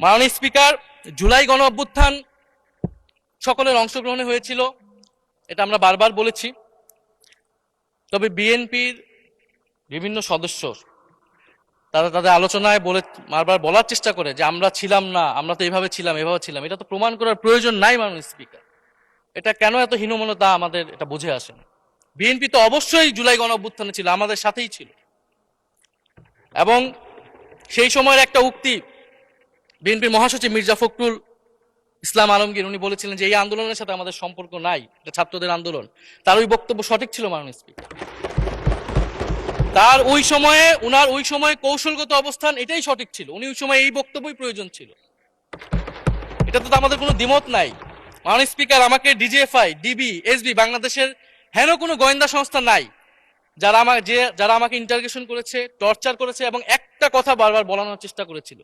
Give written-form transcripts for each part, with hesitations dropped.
মাননীয় স্পিকার, জুলাই গণ অভ্যুত্থান সকলের অংশগ্রহণে হয়েছিল, এটা আমরা বারবার বলেছি। তবে বিএনপির বিভিন্ন সদস্য তারা তাদের আলোচনায় বারবার বলার চেষ্টা করে যে আমরা ছিলাম না, আমরা তো এইভাবে ছিলাম, এভাবে ছিলাম। এটা তো প্রমাণ করার প্রয়োজন নাই মাননীয় স্পিকার। এটা কেন এত হীনমন্যতা আমাদের এটা বুঝে আসে না। বিএনপি তো অবশ্যই জুলাই গণ অভ্যুত্থানে ছিল, আমাদের সাথেই ছিল। এবং সেই সময়ের একটা উক্তি বিএনপির মহাসচিব মির্জা ফখরুল ইসলাম আলমগীর উনি বলেছিলেন যে এই আন্দোলনের সাথে আমাদের সম্পর্ক নাই, এটা ছাত্রদের আন্দোলন। তার ওই বক্তব্য সঠিক ছিল মাননীয় স্পিকার। তার ওই সময়ে কৌশলগত অবস্থান এটাই সঠিক ছিল। উনি ওই সময় এই বক্তব্যই প্রয়োজন ছিল। এটাতে তো আমাদের কোনো দ্বিমত নাই। মাননীয় স্পিকার, আমাকে ডিজিএফআই, ডিবি, এসবি, বাংলাদেশের হেন কোনো গোয়েন্দা সংস্থা নাই যারা আমাকে ইন্টারোগেশন করেছে, টর্চার করেছে এবং একটা কথা বারবার বলানোর চেষ্টা করেছিল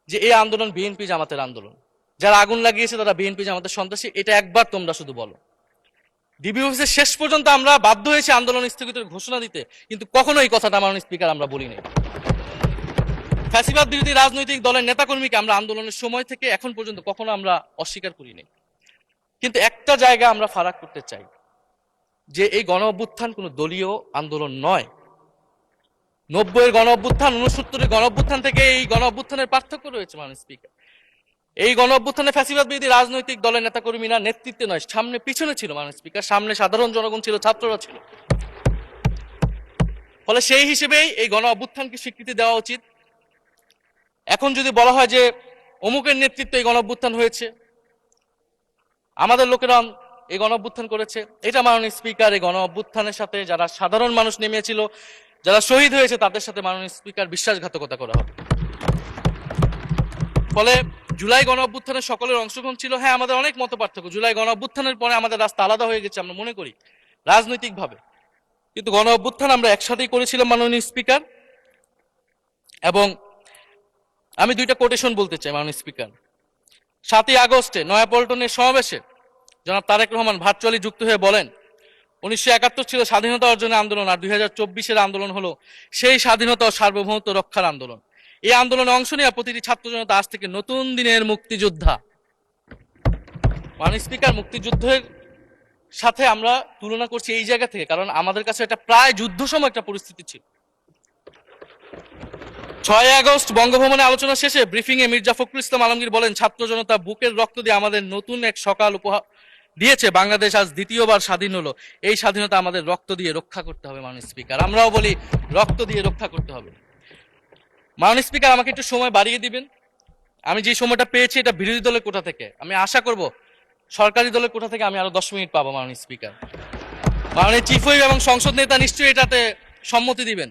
যে এই আন্দোলন বিএনপি জামাতের আন্দোলন, যারা আগুন লাগিয়েছে তারা বিএনপি জামাতের সন্ত্রাসী। এটা একবার তোমরা শুধু বলো। ডিবি অফিসে শেষ পর্যন্ত আমরা বাধ্য হয়েছি আন্দোলন স্থগিতের ঘোষণা দিতে, কিন্তু কখনো এই কথাটা মাননীয় স্পিকার আমরা বলিনি। ফ্যাসিবাদ বিরোধী রাজনৈতিক দলের নেতাকর্মীকে আমরা আন্দোলনের সময় থেকে এখন পর্যন্ত কখনো আমরা অস্বীকার করিনি। কিন্তু একটা জায়গা আমরা ফারাক করতে চাই, যে এই গণ অভ্যুত্থান কোনো দলীয় আন্দোলন নয়। 90-এর গণ অভ্যুত্থান, 69-এর গণ অভ্যুত্থান থেকে এই গণ অভ্যুত্থানের পার্থক্য রয়েছে মাননীয় স্পিকার। এই গণ অভ্যুত্থানে ফ্যাসিবাদ বিরোধী রাজনৈতিক দলের নেতাকর্মীরা নেতৃত্বে নয়, সামনে পিছনে ছিল মাননীয় স্পিকার। সামনে সাধারণ জনগণ ছিল, ছাত্ররা ছিল। ফলে সেই হিসেবেই এই গণ অভ্যুত্থানকে স্বীকৃতি দেওয়া উচিত। এখন যদি বলা হয় যে অমুকের নেতৃত্বে এই গণ অভ্যুত্থান হয়েছে, আমাদের লোকেরা এই গণ অভ্যুত্থান করেছে, এটা মাননীয় স্পিকার এই গণ অভ্যুত্থানের সাথে যারা সাধারণ মানুষ নেমেছিল, যারা শহীদ হয়েছে, তাদের সাথে মাননীয় স্পিকার বিশ্বাসঘাতকতা করা হবে। ফলে জুলাই গণ অভ্যুত্থানের সকলের অংশগ্রহণ ছিল। হ্যাঁ, আমাদের অনেক মত পার্থক্য। জুলাই গণ অভ্যুত্থানের পরে আমাদের রাস্তা আলাদা হয়ে গেছে আমরা মনে করি রাজনৈতিকভাবে, কিন্তু গণ অভ্যুত্থান আমরা একসাথেই করেছিলাম মাননীয় স্পিকার। এবং আমি দুইটা কোটেশন বলতে চাই মাননীয় স্পিকার। 7ই আগস্টে নয়াপল্টনের সমাবেশে জনাব তারেক রহমান ভার্চুয়ালি যুক্ত হয়ে বলেন, 1971 ছিল স্বাধীনতা অর্জনের আন্দোলন, আর 2024-এর আন্দোলন হলো সেই স্বাধীনতা ও সার্বভৌমত্ব রক্ষার আন্দোলন। এই আন্দোলনে অংশ নেওয়া প্রতিটি ছাত্র জনতা আজ থেকে নতুন দিনের মুক্তিযোদ্ধা। মাননীয় স্পিকার, মুক্তিযুদ্ধের সাথে আমরা তুলনা করছি এই জায়গা থেকে, কারণ আমাদের কাছে এটা প্রায় যুদ্ধ সময় একটা পরিস্থিতি ছিল। 6 আগস্ট বঙ্গভবনে আলোচনা শেষে ব্রিফিং এ মির্জা ফখরুল ইসলাম আলমগীর বলেন, ছাত্র জনতা বুকের রক্ত দিয়ে আমাদের নতুন এক সকাল উপহার দিয়েছে। বাংলাদেশ আজ দ্বিতীয়বার স্বাধীন হলো। এই স্বাধীনতা আমাদের রক্ত দিয়ে রক্ষা করতে হবে মাননীয় স্পিকার। আমরাও বলি রক্ত দিয়ে রক্ষা করতে হবে। মাননীয় স্পিকার, আমাকে একটু সময় বাড়িয়ে দিবেন। আমি যে সময়টা পেয়েছি এটা বিরোধী দলের কোঠা থেকে, আমি আশা করব সরকারি দলের কোঠা থেকে আমি আরো 10 মিনিট পাবো মাননীয় স্পিকার। মাননীয় চিফ হুইপ এবং সংসদ নেতা নিশ্চয়ই এটাতে সম্মতি দিবেন।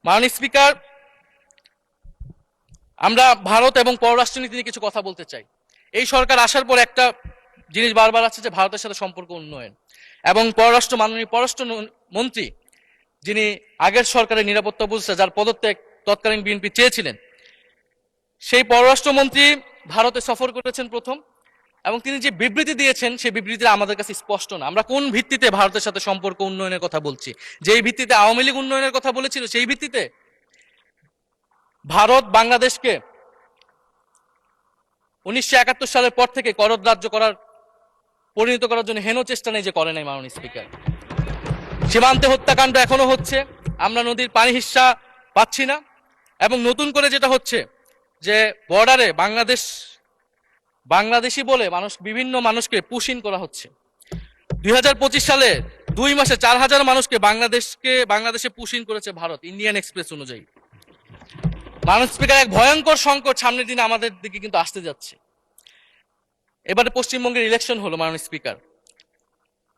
মাননীয় স্পিকার, আমরা ভারত এবং পররাষ্ট্রনীতি নিয়ে কিছু কথা বলতে চাই। এই সরকার আসার পর একটা জিনিস বারবার আছে যে ভারতের সাথে সম্পর্ক উন্নয়ন, এবং মাননীয় পররাষ্ট্র মন্ত্রী যিনি আগের সরকারের নিরাপত্তা উপদেষ্টা, যার পদত্যাগ তৎকালীন বিএনপি চেয়েছিলেন, সেই পররাষ্ট্রমন্ত্রী ভারতে সফর করেছেন প্রথম, এবং তিনি যে বিবৃতি দিয়েছেন সেই বিবৃতিটা আমাদের কাছে স্পষ্ট না। আমরা কোন ভিত্তিতে ভারতের সাথে সম্পর্ক উন্নয়নের কথা বলছি? যেই ভিত্তিতে আওয়ামী লীগ উন্নয়নের কথা বলেছিল, সেই ভিত্তিতে ভারত বাংলাদেশকে 1971 সালের পর থেকে করদ রাজ্য পরিণত করার জন্য হেন চেষ্টা নেই যে করে নাই মাননীয় স্পিকার। সীমান্তে হত্যাকাণ্ড এখনো হচ্ছে, আমরা নদীর পানি হিস্সা পাচ্ছি না, এবং নতুন করে যেটা হচ্ছে যে বর্ডারে বাংলাদেশি বলে বিভিন্ন মানুষকে পুশ ইন করা হচ্ছে। 2025 সালে 2 মাসে 4000 মানুষকে বাংলাদেশে পুশ ইন করেছে ভারত, ইন্ডিয়ান এক্সপ্রেস অনুযায়ী। মাননীয় স্পিকার, এক ভয়ঙ্কর সংকট সামনের দিনে আমাদের দিকে কিন্তু আসতে যাচ্ছে। এবারে পশ্চিমবঙ্গের ইলেকশন হলো মাননীয় স্পিকার।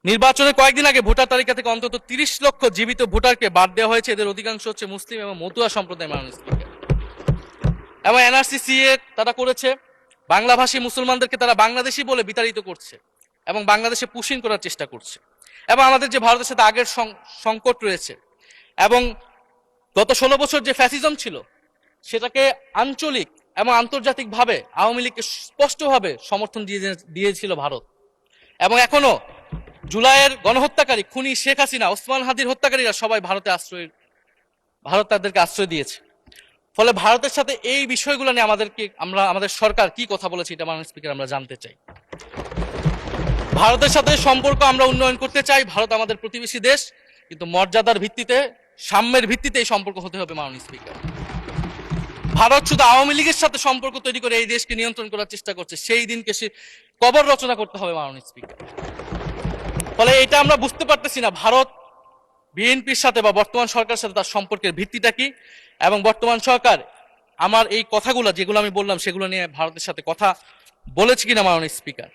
নির্বাচনের কয়েকদিন আগে ভোটার তালিকা থেকে অন্তত 30 লক্ষ জীবিত ভোটারকে বাদ দেওয়া হয়েছে। এদের অধিকাংশ হচ্ছে মুসলিম এবং মতুয়া সম্প্রদায় মাননীয় স্পিকার। এবং এনআরসি তারা করেছে, বাংলাভাষী মুসলমানদেরকে তারা বাংলাদেশি বলে বিতাড়িত করছে এবং বাংলাদেশে পুশ ইন করার চেষ্টা করছে। এবং আমাদের যে ভারতের সাথে আগের সংকট রয়েছে, এবং গত 16 বছর যে ফ্যাসিজম ছিল, সেটাকে আঞ্চলিক এবং আন্তর্জাতিকভাবে আওয়ামী লীগকে স্পষ্টভাবে সমর্থন দিয়েছিল ভারত। এবং এখনো জুলাইয়ের গণহত্যাকারী খুনি শেখ হাসিনা, ওসমান হাদির হত্যাকারীরা সবাই ভারত তাদেরকে আশ্রয় দিয়েছে। ফলে ভারতের সাথে এই বিষয়গুলো নিয়ে আমাদের সরকার কি কথা বলেছে এটা মাননীয় স্পিকার আমরা জানতে চাই। ভারতের সাথে সম্পর্ক আমরা উন্নয়ন করতে চাই, ভারত আমাদের প্রতিবেশী দেশ, কিন্তু মর্যাদার ভিত্তিতে, সাম্যের ভিত্তিতে এই সম্পর্ক হতে হবে মাননীয় স্পিকার। ভারত শুধু আওয়ামী লীগের সাথে সম্পর্ক তৈরি করে এই দেশকে নিয়ন্ত্রণ করার চেষ্টা করছে, সেই দিনকে সে কবর রচনা করতে হবে মাননীয় স্পিকার। ফলে এটা আমরা বুঝতে পারতেছি না ভারত বিএনপির সাথে বা বর্তমান সরকারের সাথে তার সম্পর্কের ভিত্তিটা কি, এবং বর্তমান সরকার আমার এই কথাগুলো যেগুলো আমি বললাম সেগুলো নিয়ে ভারতের সাথে কথা বলেছে কিনা মাননীয় স্পিকার।